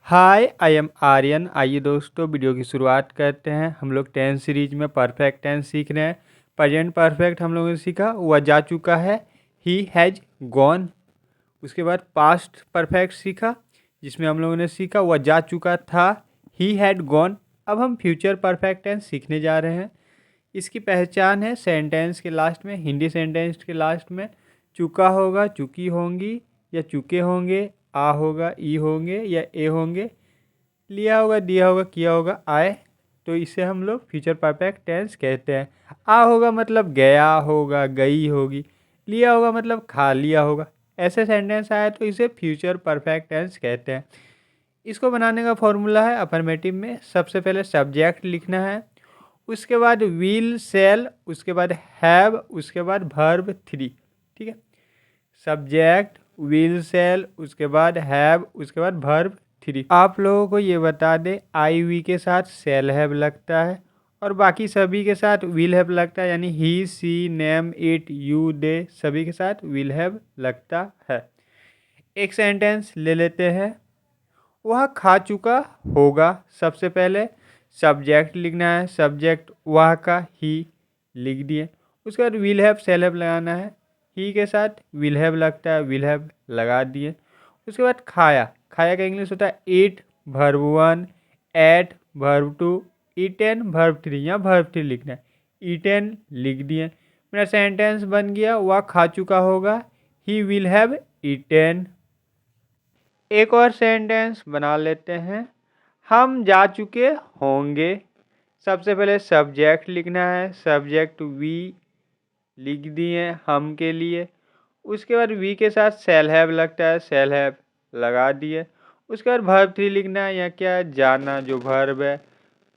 Hi I am Aryan. आइए दोस्तों video की शुरुआत करते हैं। हम लोग टेंस सीरीज में परफेक्ट टेंस सीख रहे हैं। प्रेजेंट परफेक्ट हम लोगों ने सीखा, वह जा चुका है, ही हैज़ गॉन। उसके बाद पास्ट परफेक्ट सीखा, जिसमें हम लोगों ने सीखा वह जा चुका था, ही हैड गॉन। अब हम फ्यूचर परफेक्ट टेंस सीखने जा रहे हैं। इसकी पहचान है सेंटेंस के लास्ट में, हिंदी सेंटेंस के लास्ट में चुका होगा, चुकी होंगी या चुके होंगे, आ होगा, ई होंगे या ए होंगे, लिया होगा, दिया होगा, किया होगा, आए। तो इसे हम लोग फ्यूचर परफेक्ट टेंस कहते हैं। आ होगा मतलब गया होगा, गई होगी। लिया होगा मतलब खा लिया होगा। ऐसे सेंटेंस आए तो इसे फ्यूचर परफेक्ट टेंस कहते हैं। इसको बनाने का फॉर्मूला है अफर्मेटिव में सबसे पहले सब्जेक्ट लिखना है, उसके बाद विल सेल, उसके बाद हैव, उसके बाद वर्ब थ्री। ठीक है, सब्जेक्ट, विल सेल, उसके बाद हैव, उसके बाद वर्ब थ्री। आप लोगों को ये बता दें, आई वी के साथ सेल हैव लगता है और बाकी सभी के साथ विल हैव लगता है, यानी ही, सी, नेम, इट, यू, दे, सभी के साथ विल हैव लगता है। एक सेंटेंस ले लेते हैं, वह खा चुका होगा। सबसे पहले सब्जेक्ट लिखना है, सब्जेक्ट वह का, ही लिख दिए। उसके बाद विल हैव सेल हैव लगाना है, ही के साथ विल हैव लगता है, विल हैव लगा दिए। उसके बाद खाया, खाया का इंग्लिश होता है eat, verb one, ate verb two, eaten verb three, या वर्ब थ्री लिखना है, ईटेन लिख दिए। मेरा सेंटेंस बन गया, वह खा चुका होगा, ही विल हैव ईटेन। एक और सेंटेंस बना लेते हैं, हम जा चुके होंगे। सबसे पहले सब्जेक्ट लिखना है, सब्जेक्ट वी लिख दिए हम के लिए। उसके बाद वी के साथ सेल हैव लगता है, सेल हैव लगा दिए। उसके बाद वर्ब थ्री लिखना है, या क्या जाना जो वर्ब है,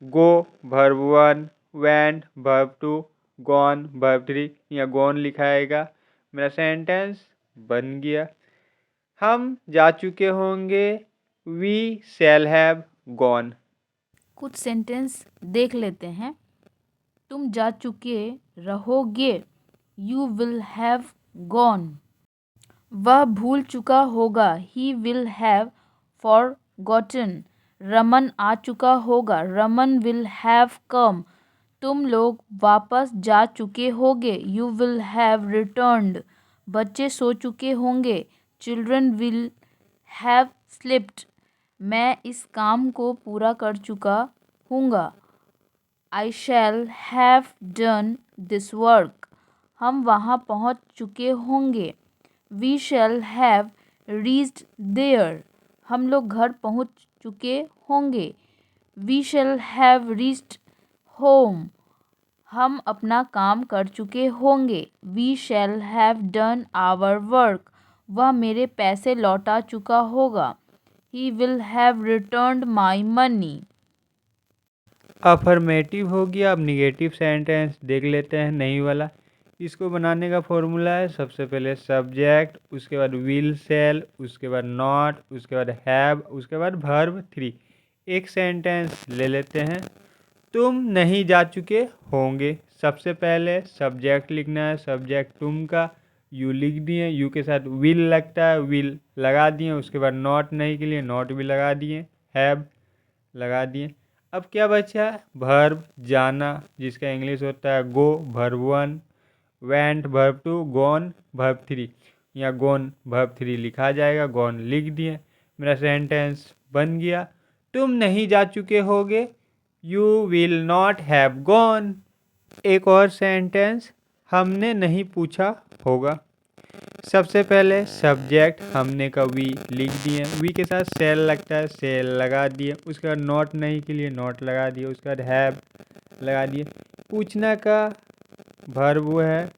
go verb one, went verb two, gone verb three, या गॉन लिखाएगा। मेरा सेंटेंस बन गया, हम जा चुके होंगे, वी शैल हैव गॉन। कुछ सेंटेंस देख लेते हैं। तुम जा चुके रहोगे, यू विल हैव गॉन। वह भूल चुका होगा, he will have forgotten. Raman आ चुका होगा, रमन विल हैव कम। तुम लोग वापस जा चुके होगे, यू विल हैव रिटर्न्ड। बच्चे सो चुके होंगे, चिल्ड्रन विल हैव स्लिप्ड। मैं इस काम को पूरा कर चुका हूँगा, I shall have done this work. हम वहाँ पहुँच चुके होंगे, we shall have reached there. हम लोग घर पहुँच चुके होंगे, we shall have reached home. हम अपना काम कर चुके होंगे, we shall have done our work. वह मेरे पैसे लौटा चुका होगा, he will have returned my money. Affirmative हो गया। अब निगेटिव सेंटेंस देख लेते हैं, नहीं वाला। इसको बनाने का फॉर्मूला है सबसे पहले सब्जेक्ट, उसके बाद विल सेल, उसके बाद नॉट, उसके बाद हैव, उसके बाद वर्ब थ्री। एक सेंटेंस ले लेते हैं, तुम नहीं जा चुके होंगे। सबसे पहले सब्जेक्ट लिखना है, सब्जेक्ट तुम का, यू लिख दिए, यू के साथ विल लगता है, विल लगा दिए। उसके बाद नॉट नहीं के लिए नॉट भी लगा दिए, हैव लगा दिए। अब क्या बचा, वर्ब जाना, जिसका इंग्लिश होता है go verb one, went verb two, gone verb three, या गॉन वर्ब थ्री लिखा जाएगा, गॉन लिख दिए। मेरा सेंटेंस बन गया, तुम नहीं जा चुके होगे, you will not have gone. एक और सेंटेंस, हमने नहीं पूछा होगा। सबसे पहले सब्जेक्ट हमने का वी लिख दिए, वी के साथ सेल लगता है, सेल लगा दिए। उसके बाद नॉट नहीं के लिए नॉट लगा दिए, उसके बाद हैव लगा दिए। पूछना का वर्ब वो है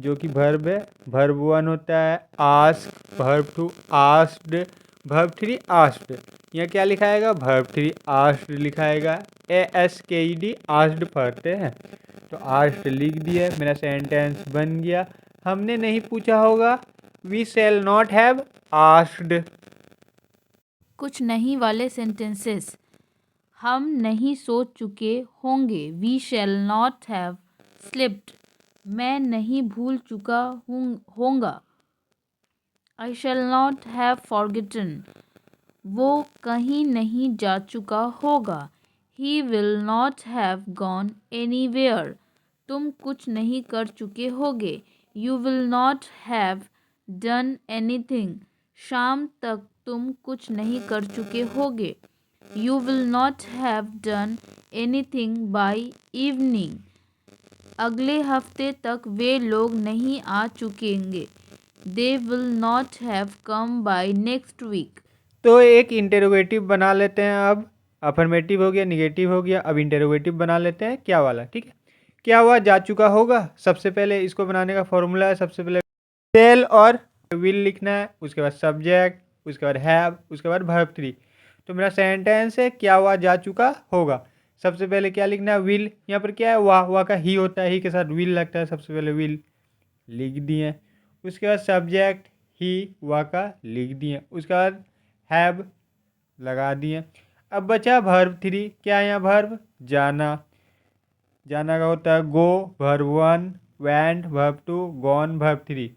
जो कि वर्ब है, वर्ब वन होता है ask, verb two asked, verb three asked. यहाँ क्या लिखाएगा, वर्ब थ्री आस्क्ड लिखाएगा, ASKED आस्क्ड पढ़ते हैं तो आस्क्ड लिख दिए। मेरा सेंटेंस बन गया, हमने नहीं पूछा होगा, we shall not have asked. कुछ नहीं वाले सेंटेंसेस, हम नहीं सो चुके होंगे, we shall not have slipped. मैं नहीं भूल चुका होऊंगा, I shall not have forgotten. वो कहीं नहीं जा चुका होगा। He will not have gone anywhere. तुम कुछ नहीं कर चुके होगे। You will not have done anything. शाम तक तुम कुछ नहीं कर चुके होगे। You will not have done anything by evening. अगले हफ्ते तक वे लोग नहीं आ चुकेंगे। They will not have come by next week. तो एक इंटेरोगेटिव बना लेते हैं अब। अफर्मेटिव हो गया, निगेटिव हो गया, अब इंटेरोगेटिव बना लेते हैं क्या वाला, ठीक है। क्या हुआ, जा चुका होगा। सबसे पहले इसको बनाने का फॉर्मूला है, सबसे पहले सेल और विल लिखना है, उसके बाद सब्जेक्ट, उसके बाद हैव, उसके बाद वर्ब 3। तो मेरा सेंटेंस है क्या हुआ, जा चुका होगा। सबसे पहले क्या लिखना है, विल। यहाँ पर क्या है, वाह का ही होता है, ही के साथ विल लगता है। सबसे पहले विल लिख दिए, उसके बाद सब्जेक्ट ही वाह का लिख दिए, उसके बाद हैव लगा दिए। अब बचा वर्ब 3। क्या है यहाँ वर्ब, जाना। जाना का होता है go verb 1, went verb 2, gone verb 3।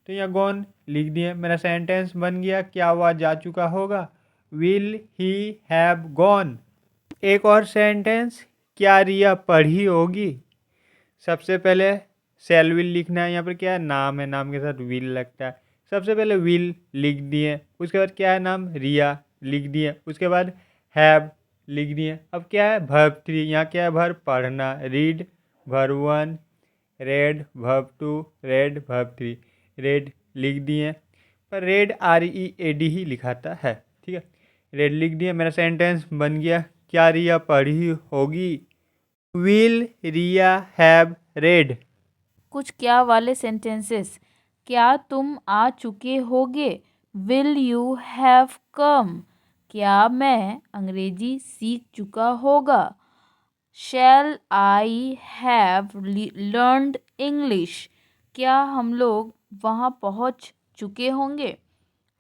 तो यहाँ गॉन लिख दिए। मेरा सेंटेंस बन गया क्या हुआ, जा चुका होगा, विल ही हैव गॉन। एक और सेंटेंस, क्या रिया पढ़ी होगी। सबसे पहले शैल विल लिखना है। यहाँ पर क्या है, नाम है, नाम के साथ विल लगता है। सबसे पहले विल लिख दिए, उसके बाद क्या है, नाम रिया लिख दिए, उसके बाद हैव लिख दिए। अब क्या है, वर्ब 3। यहाँ क्या है, वर्ब पढ़ना, read verb 1, red verb 2, red verb 3, red लिख दिए। पर रेड READ ही लिखाता है, ठीक है। रेड लिख दिए। मेरा सेंटेंस बन गया क्या रिया पढ़ी होगी, विल रिया हैव रेड। कुछ क्या वाले सेंटेंसेस, क्या तुम आ चुके होगे, विल यू हैव कम। क्या मैं अंग्रेजी सीख चुका होगा, shall I have learned English. क्या हम लोग वहाँ पहुँच चुके होंगे,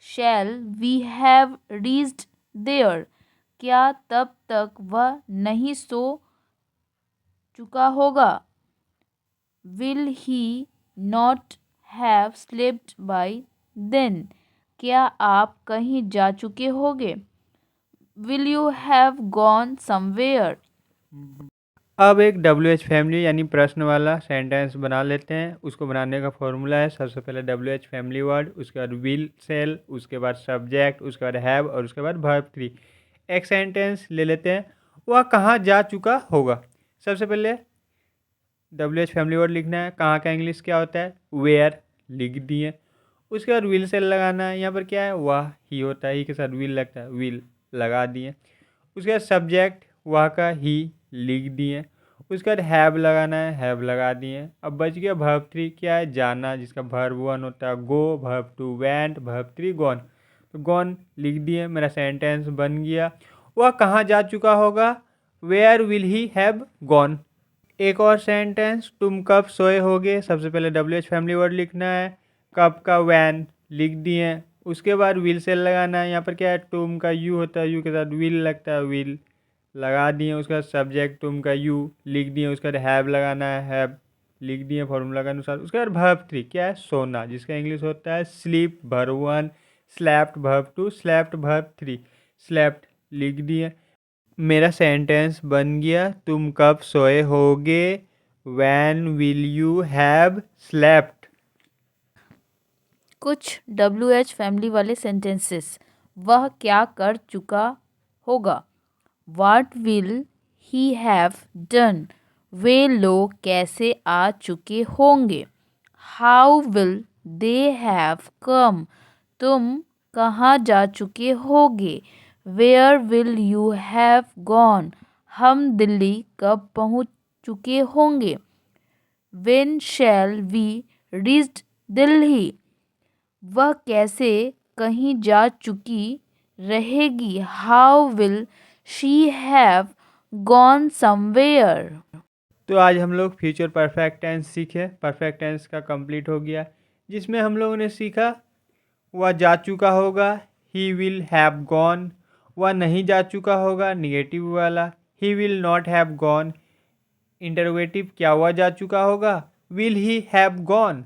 shall we have reached there. क्या तब तक वह नहीं सो चुका होगा, will he not have slept by then. क्या आप कहीं जा चुके होगे, will you have gone somewhere. अब एक WH फैमिली यानी प्रश्न वाला सेंटेंस बना लेते हैं। उसको बनाने का फॉर्मूला है, सबसे पहले WH फैमिली वर्ड, उसके बाद विल सेल, उसके बाद सब्जेक्ट, उसके बाद हैव और उसके बाद वर्ब 3। एक सेंटेंस ले लेते हैं, वह कहाँ जा चुका होगा। सबसे पहले WH फैमिली वर्ड लिखना है, कहाँ का इंग्लिश क्या होता है, वेयर लिख दिए। उसके बाद विल सेल लगाना है। यहाँ पर क्या है, वह ही होता है, ही के साथ विल लगता है, विल लगा दिए। उसके बाद सब्जेक्ट वह का ही लिख दिए। उसके बाद हैव लगाना है, हैव लगा दिए। अब बच गया वर्ब 3। क्या है, जाना, जिसका वर्ब 1 होता है go, verb 2 went, verb 3 gone. तो गॉन लिख दिए। मेरा सेंटेंस बन गया वह कहाँ जा चुका होगा, where will he have gone. एक और सेंटेंस, तुम कब सोए होगे। सबसे पहले WH फैमिली वर्ड लिखना है, कब का वैन लिख दिए। उसके बाद विल सेल लगाना है। यहाँ पर क्या है, तुम का यू होता है, यू के साथ विल लगता है, विल लगा दिए। उसके बाद सब्जेक्ट तुम का यू लिख दिए। उसके बाद हैव लगाना है, हैव लिख दिए फॉर्मूला के अनुसार। उसके बाद वर्ब 3 क्या है, सोना, जिसका इंग्लिश होता है sleep verb 1, slept verb 2, slept verb 3, slept लिख दिए। मेरा सेंटेंस बन गया तुम कब सोए होगे, when will you have slept. कुछ WH फैमिली वाले सेंटेंसेस, वह क्या कर चुका होगा, what will he have done. वे लोग कैसे आ चुके होंगे, how will they have come. तुम कहाँ जा चुके होगे, where will you have gone. हम दिल्ली कब पहुँच चुके होंगे, when shall we reach Delhi. वह कैसे कहीं जा चुकी रहेगी, how will she have gone somewhere. तो आज हम लोग फ्यूचर परफेक्ट टेंस सीखे। परफेक्ट टेंस का कंप्लीट हो गया, जिसमें हम लोगों ने सीखा वह जा चुका होगा, ही विल हैव गॉन। वह नहीं जा चुका होगा, निगेटिव वाला, he will not have gone. Interrogative, क्या हुआ जा चुका होगा, विल ही हैव गॉन।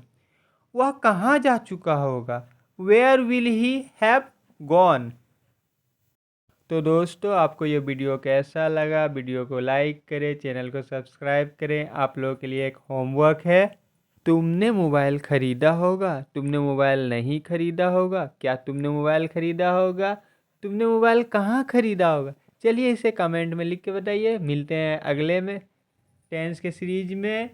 वह कहाँ जा चुका होगा, where will he have gone. तो दोस्तों आपको ये वीडियो कैसा लगा, वीडियो को लाइक करें, चैनल को सब्सक्राइब करें। आप लोगों के लिए एक होमवर्क है, तुमने मोबाइल ख़रीदा होगा, तुमने मोबाइल नहीं ख़रीदा होगा, क्या तुमने मोबाइल ख़रीदा होगा, तुमने मोबाइल कहाँ ख़रीदा होगा, चलिए इसे कमेंट में लिख के बताइए। मिलते हैं अगले में टेंस के सीरीज में।